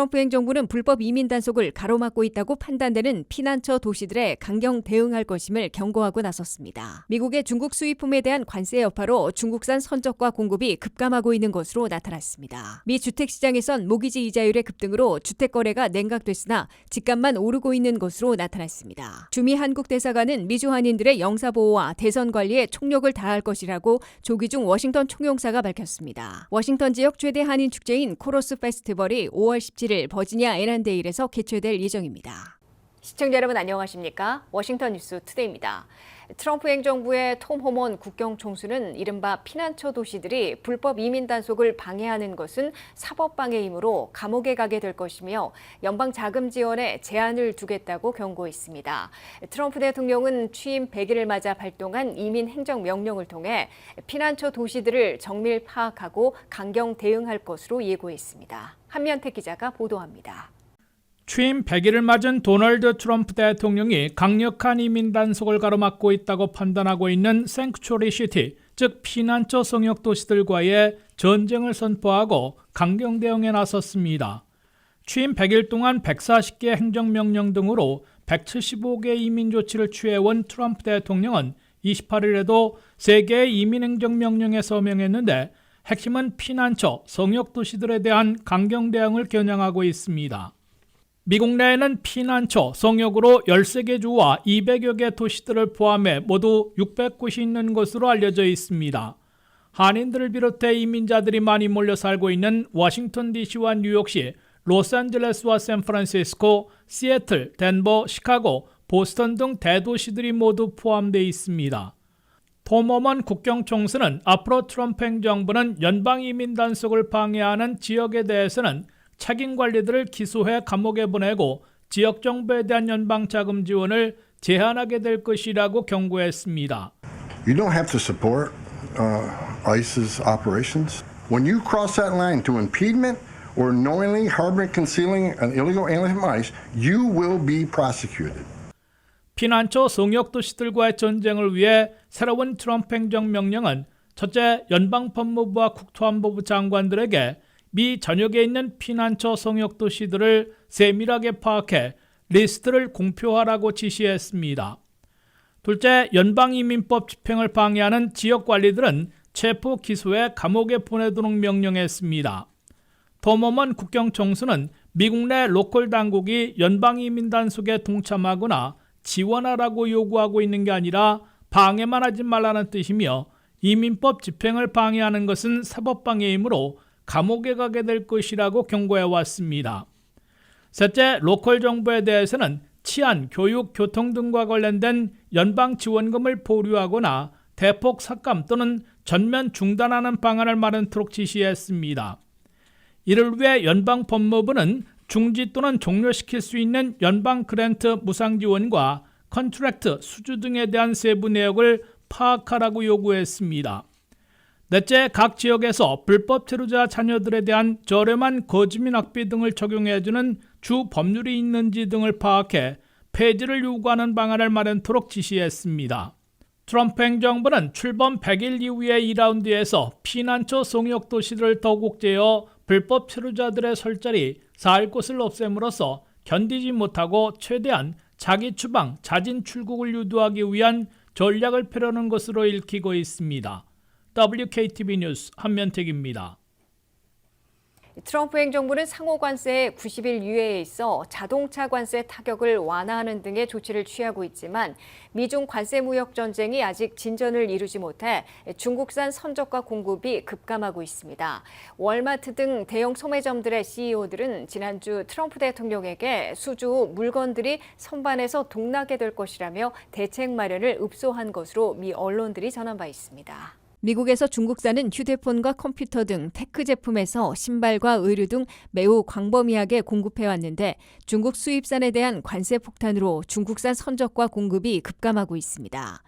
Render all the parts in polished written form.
트럼프 행정부는 불법 이민 단속을 가로막고 있다고 판단되는 피난처 도시들에 강경 대응할 것임을 경고하고 나섰습니다. 미국의 중국 수입품에 대한 관세 여파로 중국산 선적과 공급이 급감하고 있는 것으로 나타났습니다. 미 주택시장에선 모기지 이자율의 급등으로 주택 거래가 냉각됐으나 집값만 오르고 있는 것으로 나타났습니다. 주미 한국 대사관은 미주 한인들의 영사보호와 대선 관리에 총력을 다할 것이라고 조기중 워싱턴 총용사가 밝혔습니다. 워싱턴 지역 최대 한인 축제인 코러스 페스티벌이 5월 17일 버지니아 에란데일에서 개최될 예정입니다. 시청자 여러분 안녕하십니까? 워싱턴 뉴스 투데이입니다. 트럼프 행정부의 톰 호먼 국경총수는 이른바 피난처 도시들이 불법 이민 단속을 방해하는 것은 사법방해이므로 감옥에 가게 될 것이며 연방 자금 지원에 제한을 두겠다고 경고했습니다. 트럼프 대통령은 취임 100일을 맞아 발동한 이민 행정명령을 통해 피난처 도시들을 정밀 파악하고 강경 대응할 것으로 예고했습니다. 한면태 기자가 보도합니다. 취임 100일을 맞은 도널드 트럼프 대통령이 강력한 이민 단속을 가로막고 있다고 판단하고 있는 생츄어리 시티, 즉 피난처 성역 도시들과의 전쟁을 선포하고 강경 대응에 나섰습니다. 취임 100일 동안 140개 행정명령 등으로 175개 이민 조치를 취해온 트럼프 대통령은 28일에도 3개의 이민 행정명령에 서명했는데 핵심은 피난처 성역 도시들에 대한 강경 대응을 겨냥하고 있습니다. 미국 내에는 피난처, 성역으로 13개 주와 200여 개 도시들을 포함해 모두 600곳이 있는 것으로 알려져 있습니다. 한인들을 비롯해 이민자들이 많이 몰려 살고 있는 워싱턴 DC와 뉴욕시, 로스앤젤레스와 샌프란시스코, 시애틀, 덴버, 시카고, 보스턴 등 대도시들이 모두 포함되어 있습니다. 톰 호먼 국경총수는 앞으로 트럼프 행정부는 연방 이민 단속을 방해하는 지역에 대해서는 책임 관리들을 기소해 감옥에 보내고 지역 정부에 대한 연방 자금 지원을 제한하게 될 것이라고 경고했습니다. You don't have to support ICE's operations. When you cross that line to impediment or knowingly harboring, concealing an illegal alien from ICE, you will be prosecuted. 피난처 성역 도시들과의 전쟁을 위해 새로운 트럼프 행정명령은 첫째, 연방법무부와 국토안보부 장관들에게 미 전역에 있는 피난처 성역 도시들을 세밀하게 파악해 리스트를 공표하라고 지시했습니다. 둘째, 연방이민법 집행을 방해하는 지역관리들은 체포 기소해 감옥에 보내도록 명령했습니다. 톰 호먼 국경총수는 미국 내 로컬 당국이 연방이민 단속에 동참하거나 지원하라고 요구하고 있는 게 아니라 방해만 하지 말라는 뜻이며 이민법 집행을 방해하는 것은 사법방해이므로 감옥에 가게 될 것이라고 경고해왔습니다. 셋째, 로컬 정부에 대해서는 치안, 교육, 교통 등과 관련된 연방 지원금을 보류하거나 대폭 삭감 또는 전면 중단하는 방안을 마련토록 지시했습니다. 이를 위해 연방 법무부는 중지 또는 종료시킬 수 있는 연방 그랜트 무상 지원과 컨트랙트, 수주 등에 대한 세부 내역을 파악하라고 요구했습니다. 넷째, 각 지역에서 불법 체류자 자녀들에 대한 저렴한 거주민 학비 등을 적용해주는 주 법률이 있는지 등을 파악해 폐지를 요구하는 방안을 마련토록 지시했습니다. 트럼프 행정부는 출범 100일 이후의 2라운드에서 피난처 성역 도시들을 더욱 옥죄어 불법 체류자들의 설자리, 살 곳을 없앰으로써 견디지 못하고 최대한 자기 추방, 자진 출국을 유도하기 위한 전략을 펴려는 것으로 읽히고 있습니다. WKTV 뉴스 한면택입니다. 트럼프 행정부는 상호 관세의 90일 유예에 있어 자동차 관세 타격을 완화하는 등의 조치를 취하고 있지만 미중 관세 무역 전쟁이 아직 진전을 이루지 못해 중국산 선적과 공급이 급감하고 있습니다. 월마트 등 대형 소매점들의 CEO들은 지난주 트럼프 대통령에게 수주 후 물건들이 선반에서 동나게 될 것이라며 대책 마련을 읍소한 것으로 미 언론들이 전한 바 있습니다. 미국에서 중국산은 휴대폰과 컴퓨터 등 테크 제품에서 신발과 의류 등 매우 광범위하게 공급해왔는데 중국 수입산에 대한 관세 폭탄으로 중국산 선적과 공급이 급감하고 있습니다.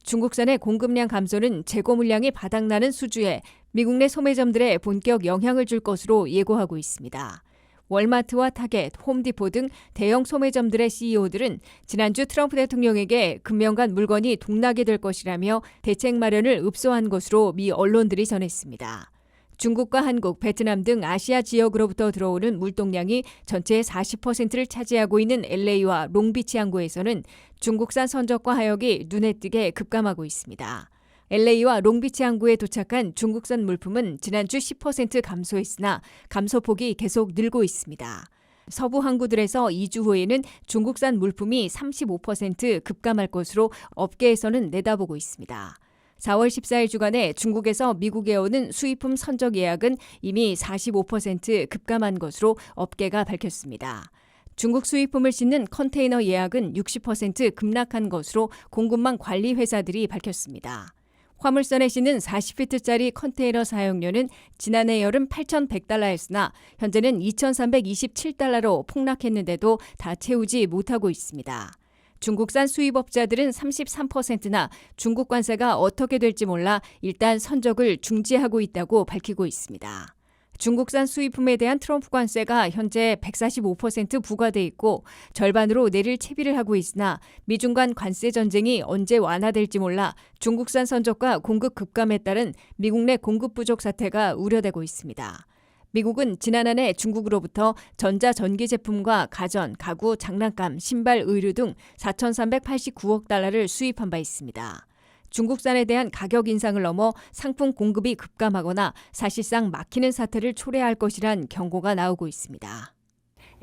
중국산의 공급량 감소는 재고 물량이 바닥나는 수주에 미국 내 소매점들에 본격 영향을 줄 것으로 예고하고 있습니다. 월마트와 타겟, 홈디포 등 대형 소매점들의 CEO들은 지난주 트럼프 대통령에게 금년간 물건이 동나게 될 것이라며 대책 마련을 읍소한 것으로 미 언론들이 전했습니다. 중국과 한국, 베트남 등 아시아 지역으로부터 들어오는 물동량이 전체의 40%를 차지하고 있는 LA와 롱비치 항구에서는 중국산 선적과 하역이 눈에 띄게 급감하고 있습니다. LA와 롱비치 항구에 도착한 중국산 물품은 지난주 10% 감소했으나 감소폭이 계속 늘고 있습니다. 서부 항구들에서 2주 후에는 중국산 물품이 35% 급감할 것으로 업계에서는 내다보고 있습니다. 4월 14일 주간에 중국에서 미국에 오는 수입품 선적 예약은 이미 45% 급감한 것으로 업계가 밝혔습니다. 중국 수입품을 싣는 컨테이너 예약은 60% 급락한 것으로 공급망 관리 회사들이 밝혔습니다. 화물선에 싣는 40피트짜리 컨테이너 사용료는 지난해 여름 8,100달러였으나 현재는 2,327달러로 폭락했는데도 다 채우지 못하고 있습니다. 중국산 수입업자들은 33%나 중국 관세가 어떻게 될지 몰라 일단 선적을 중지하고 있다고 밝히고 있습니다. 중국산 수입품에 대한 트럼프 관세가 현재 145% 부과돼 있고 절반으로 내릴 채비를 하고 있으나 미중 간 관세 전쟁이 언제 완화될지 몰라 중국산 선적과 공급 급감에 따른 미국 내 공급 부족 사태가 우려되고 있습니다. 미국은 지난 한 해 중국으로부터 전자전기 제품과 가전, 가구, 장난감, 신발, 의류 등 4,389억 달러를 수입한 바 있습니다. 중국산에 대한 가격 인상을 넘어 상품 공급이 급감하거나 사실상 막히는 사태를 초래할 것이란 경고가 나오고 있습니다.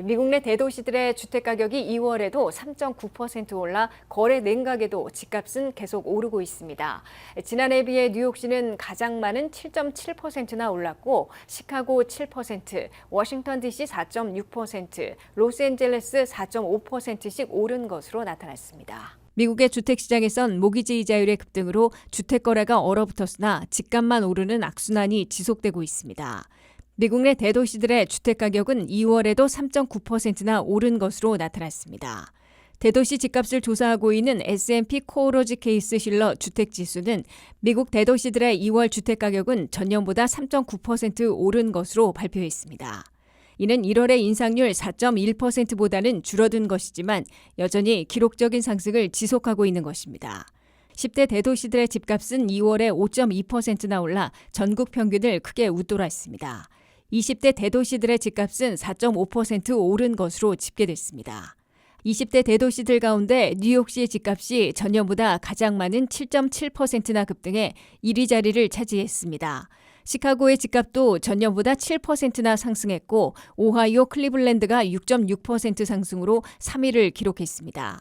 미국 내 대도시들의 주택가격이 2월에도 3.9% 올라 거래 냉각에도 집값은 계속 오르고 있습니다. 지난해에 비해 뉴욕시는 가장 많은 7.7%나 올랐고 시카고 7%, 워싱턴 DC 4.6%, 로스앤젤레스 4.5%씩 오른 것으로 나타났습니다. 미국의 주택시장에선 모기지 이자율의 급등으로 주택 거래가 얼어붙었으나 집값만 오르는 악순환이 지속되고 있습니다. 미국 내 대도시들의 주택가격은 2월에도 3.9%나 오른 것으로 나타났습니다. 대도시 집값을 조사하고 있는 S&P 코오로지 케이스 실러 주택지수는 미국 대도시들의 2월 주택가격은 전년보다 3.9% 오른 것으로 발표했습니다. 이는 1월의 인상률 4.1%보다는 줄어든 것이지만 여전히 기록적인 상승을 지속하고 있는 것입니다. 10대 대도시들의 집값은 2월에 5.2%나 올라 전국 평균을 크게 웃돌았습니다. 20대 대도시들의 집값은 4.5% 오른 것으로 집계됐습니다. 20대 대도시들 가운데 뉴욕시의 집값이 전년보다 가장 많은 7.7%나 급등해 1위 자리를 차지했습니다. 시카고의 집값도 전년보다 7%나 상승했고 오하이오 클리블랜드가 6.6% 상승으로 3위를 기록했습니다.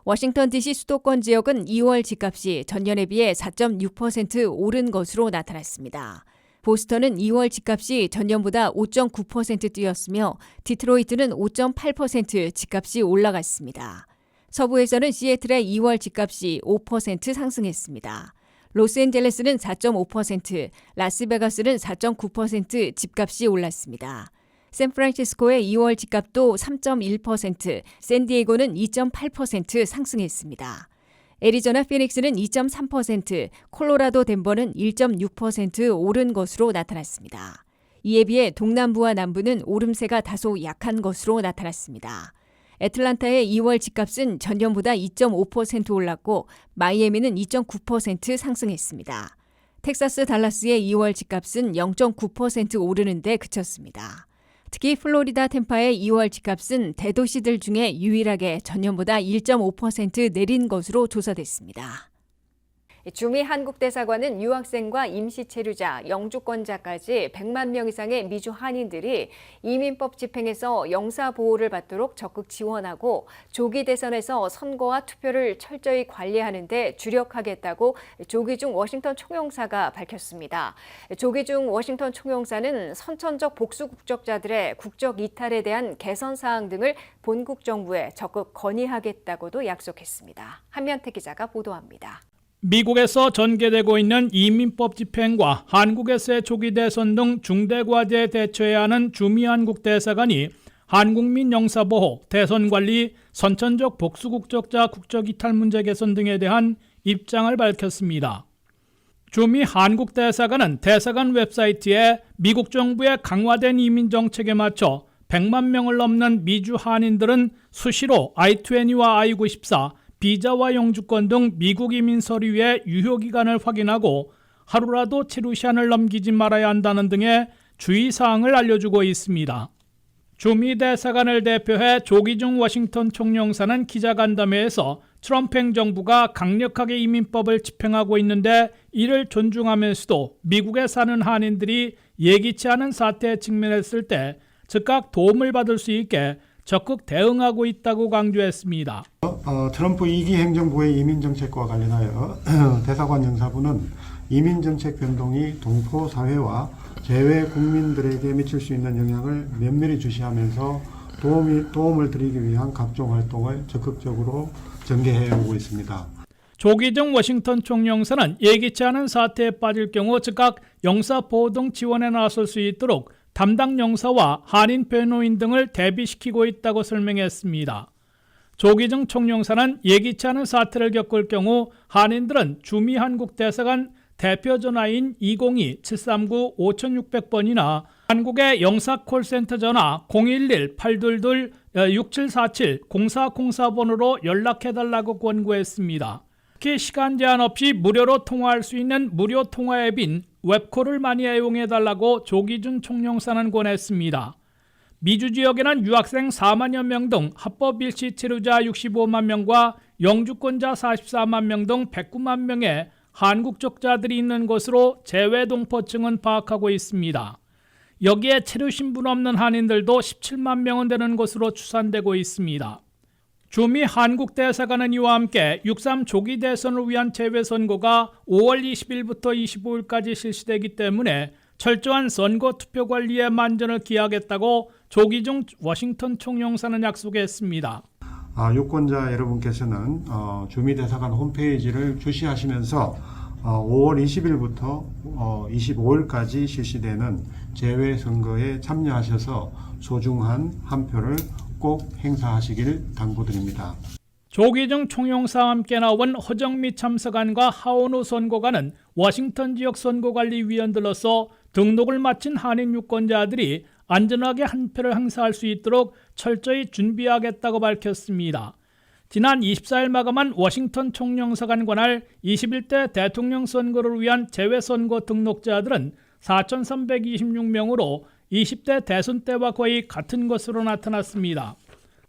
워싱턴 DC 수도권 지역은 2월 집값이 전년에 비해 4.6% 오른 것으로 나타났습니다. 보스턴은 2월 집값이 전년보다 5.9% 뛰었으며 디트로이트는 5.8% 집값이 올라갔습니다. 서부에서는 시애틀의 2월 집값이 5% 상승했습니다. 로스앤젤레스는 4.5%, 라스베가스는 4.9% 집값이 올랐습니다. 샌프란시스코의 2월 집값도 3.1%, 샌디에고는 2.8% 상승했습니다. 애리조나 피닉스는 2.3%, 콜로라도 덴버는 1.6% 오른 것으로 나타났습니다. 이에 비해 동남부와 남부는 오름세가 다소 약한 것으로 나타났습니다. 애틀란타의 2월 집값은 전년보다 2.5% 올랐고 마이애미는 2.9% 상승했습니다. 텍사스 달라스의 2월 집값은 0.9% 오르는 데 그쳤습니다. 특히 플로리다 템파의 2월 집값은 대도시들 중에 유일하게 전년보다 1.5% 내린 것으로 조사됐습니다. 주미 한국대사관은 유학생과 임시체류자, 영주권자까지 100만 명 이상의 미주 한인들이 이민법 집행에서 영사보호를 받도록 적극 지원하고 조기 대선에서 선거와 투표를 철저히 관리하는 데 주력하겠다고 조기중 워싱턴 총영사가 밝혔습니다. 조기중 워싱턴 총영사는 선천적 복수 국적자들의 국적 이탈에 대한 개선 사항 등을 본국 정부에 적극 건의하겠다고도 약속했습니다. 한면태 기자가 보도합니다. 미국에서 전개되고 있는 이민법 집행과 한국에서의 조기 대선 등 중대 과제에 대처해야 하는 주미 한국 대사관이 한국민 영사보호, 대선 관리, 선천적 복수 국적자 국적 이탈 문제 개선 등에 대한 입장을 밝혔습니다. 주미 한국 대사관은 대사관 웹사이트에 미국 정부의 강화된 이민 정책에 맞춰 100만 명을 넘는 미주 한인들은 수시로 I-20와 I-94, 비자와 영주권 등 미국 이민 서류의 유효기간을 확인하고 하루라도 체류시한을 넘기지 말아야 한다는 등의 주의사항을 알려주고 있습니다. 주미 대사관을 대표해 조기중 워싱턴 총영사는 기자간담회에서 트럼프 행정부가 강력하게 이민법을 집행하고 있는데 이를 존중하면서도 미국에 사는 한인들이 예기치 않은 사태에 직면했을 때 즉각 도움을 받을 수 있게 적극 대응하고 있다고 강조했습니다. 트럼프 2기 행정부의 이민정책과 관련하여 대사관 영사부는 이민정책 변동이 동포 사회와 재외 국민들에게 미칠 수 있는 영향을 면밀히 주시하면서 도움을 드리기 위한 각종 활동을 적극적으로 전개해 오고 있습니다. 조기중 워싱턴 총영사는 예기치 않은 사태에 빠질 경우 즉각 영사보호 등 지원에 나설 수 있도록 담당 영사와 한인 변호인 등을 대비시키고 있다고 설명했습니다. 조기중 총영사는 예기치 않은 사태를 겪을 경우 한인들은 주미 한국 대사관 대표 전화인 202-739-5600번이나 한국의 영사 콜센터 전화 011-822-6747-0404번으로 연락해달라고 권고했습니다. 특히 시간 제한 없이 무료로 통화할 수 있는 무료 통화 앱인 웹콜을 많이 애용해달라고 조기준 총영사는 권했습니다. 미주 지역에는 유학생 4만여 명 등 합법 일시 체류자 65만 명과 영주권자 44만 명 등 109만 명의 한국 적자들이 있는 것으로 재외동포층은 파악하고 있습니다. 여기에 체류 신분 없는 한인들도 17만 명은 되는 것으로 추산되고 있습니다. 주미 한국 대사관은 이와 함께 6.3 조기 대선을 위한 재외선거가 5월 20일부터 25일까지 실시되기 때문에 철저한 선거 투표 관리에 만전을 기하겠다고 조기중 워싱턴 총영사는 약속했습니다. 유권자 여러분께서는 주미 대사관 홈페이지를 주시하시면서 5월 20일부터 25일까지 실시되는 재외선거에 참여하셔서 소중한 한 표를 꼭 행사하시길 당부드립니다. 조기중 총영사와 함께 나온 허정미 참석관과 하원우 선고관은 워싱턴 지역 선거관리위원들로서 등록을 마친 한인 유권자들이 안전하게 한 표를 행사할 수 있도록 철저히 준비하겠다고 밝혔습니다. 지난 24일 마감한 워싱턴 총영사관 관할 21대 대통령 선거를 위한 재외선거 등록자들은 4,326명으로 20대 대선 때와 거의 같은 것으로 나타났습니다.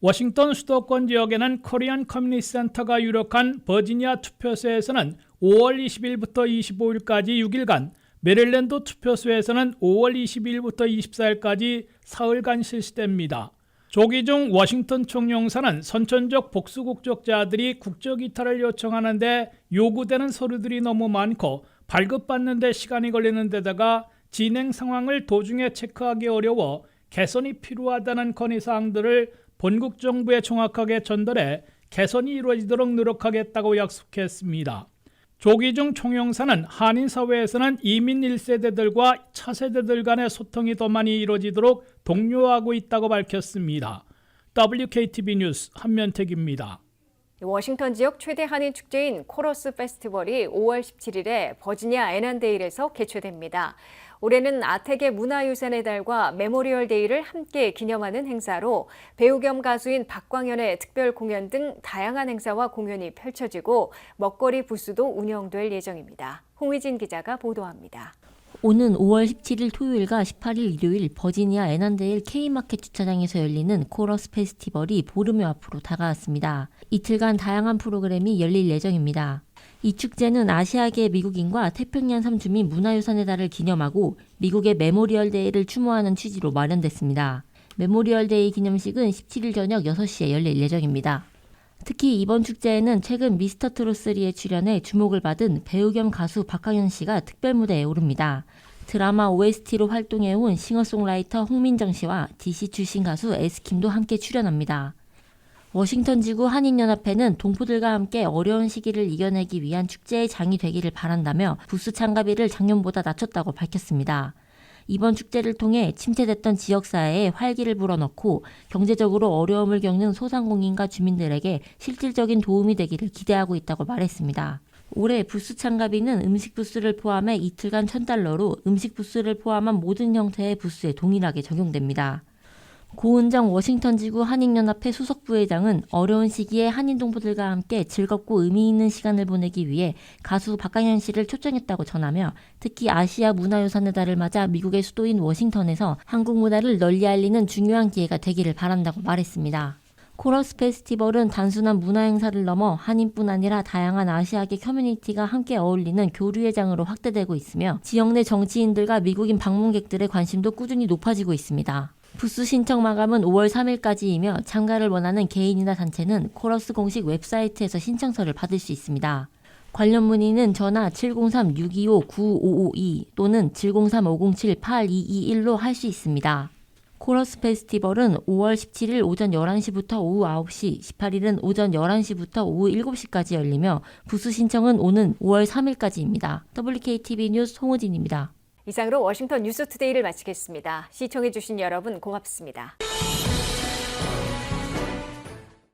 워싱턴 수도권 지역에는 코리안 커뮤니티 센터가 유력한 버지니아 투표소에서는 5월 20일부터 25일까지 6일간, 메릴랜드 투표소에서는 5월 22일부터 24일까지 사흘간 실시됩니다. 조기중 워싱턴 총영사는 선천적 복수 국적자들이 국적 이탈을 요청하는데 요구되는 서류들이 너무 많고 발급받는 데 시간이 걸리는 데다가 진행 상황을 도중에 체크하기 어려워 개선이 필요하다는 건의사항들을 본국 정부에 정확하게 전달해 개선이 이루어지도록 노력하겠다고 약속했습니다. 조기중 총영사는 한인 사회에서는 이민 1세대들과 차세대들 간의 소통이 더 많이 이루어지도록 독려하고 있다고 밝혔습니다. WKTV 뉴스 한면택입니다. 워싱턴 지역 최대 한인 축제인 코러스 페스티벌이 5월 17일에 버지니아 애난데일에서 개최됩니다. 올해는 아텍의 문화유산의 달과 메모리얼 데이를 함께 기념하는 행사로 배우 겸 가수인 박광현의 특별 공연 등 다양한 행사와 공연이 펼쳐지고 먹거리 부스도 운영될 예정입니다. 홍희진 기자가 보도합니다. 오는 5월 17일 토요일과 18일 일요일 버지니아 애난데일 K마켓 주차장에서 열리는 코러스 페스티벌이 보름여 앞으로 다가왔습니다. 이틀간 다양한 프로그램이 열릴 예정입니다. 이 축제는 아시아계 미국인과 태평양 삼주민 문화유산의 달을 기념하고 미국의 메모리얼 데이를 추모하는 취지로 마련됐습니다. 메모리얼 데이 기념식은 17일 저녁 6시에 열릴 예정입니다. 특히 이번 축제에는 최근 미스터 트롯3에 출연해 주목을 받은 배우 겸 가수 박광현 씨가 특별 무대에 오릅니다. 드라마 OST로 활동해온 싱어송라이터 홍민정 씨와 DC 출신 가수 에스킴도 함께 출연합니다. 워싱턴 지구 한인연합회는 동포들과 함께 어려운 시기를 이겨내기 위한 축제의 장이 되기를 바란다며 부스 참가비를 작년보다 낮췄다고 밝혔습니다. 이번 축제를 통해 침체됐던 지역사회에 활기를 불어넣고 경제적으로 어려움을 겪는 소상공인과 주민들에게 실질적인 도움이 되기를 기대하고 있다고 말했습니다. 올해 부스 참가비는 음식 부스를 포함해 이틀간 $1,000로 음식 부스를 포함한 모든 형태의 부스에 동일하게 적용됩니다. 고은정 워싱턴지구 한인연합회 수석부회장은 어려운 시기에 한인 동포들과 함께 즐겁고 의미 있는 시간을 보내기 위해 가수 박강현 씨를 초청했다고 전하며 특히 아시아 문화유산의 달을 맞아 미국의 수도인 워싱턴에서 한국 문화를 널리 알리는 중요한 기회가 되기를 바란다고 말했습니다. 코러스 페스티벌은 단순한 문화 행사를 넘어 한인뿐 아니라 다양한 아시아계 커뮤니티가 함께 어울리는 교류의 장으로 확대되고 있으며 지역 내 정치인들과 미국인 방문객들의 관심도 꾸준히 높아지고 있습니다. 부스 신청 마감은 5월 3일까지이며 참가를 원하는 개인이나 단체는 코러스 공식 웹사이트에서 신청서를 받을 수 있습니다. 관련 문의는 전화 703-625-9552 또는 703-507-8221로 할 수 있습니다. 코러스 페스티벌은 5월 17일 오전 11시부터 오후 9시, 18일은 오전 11시부터 오후 7시까지 열리며 부스 신청은 오는 5월 3일까지입니다. WKTV 뉴스 홍우진입니다. 이상으로 워싱턴 뉴스투데이를 마치겠습니다. 시청해주신 여러분 고맙습니다.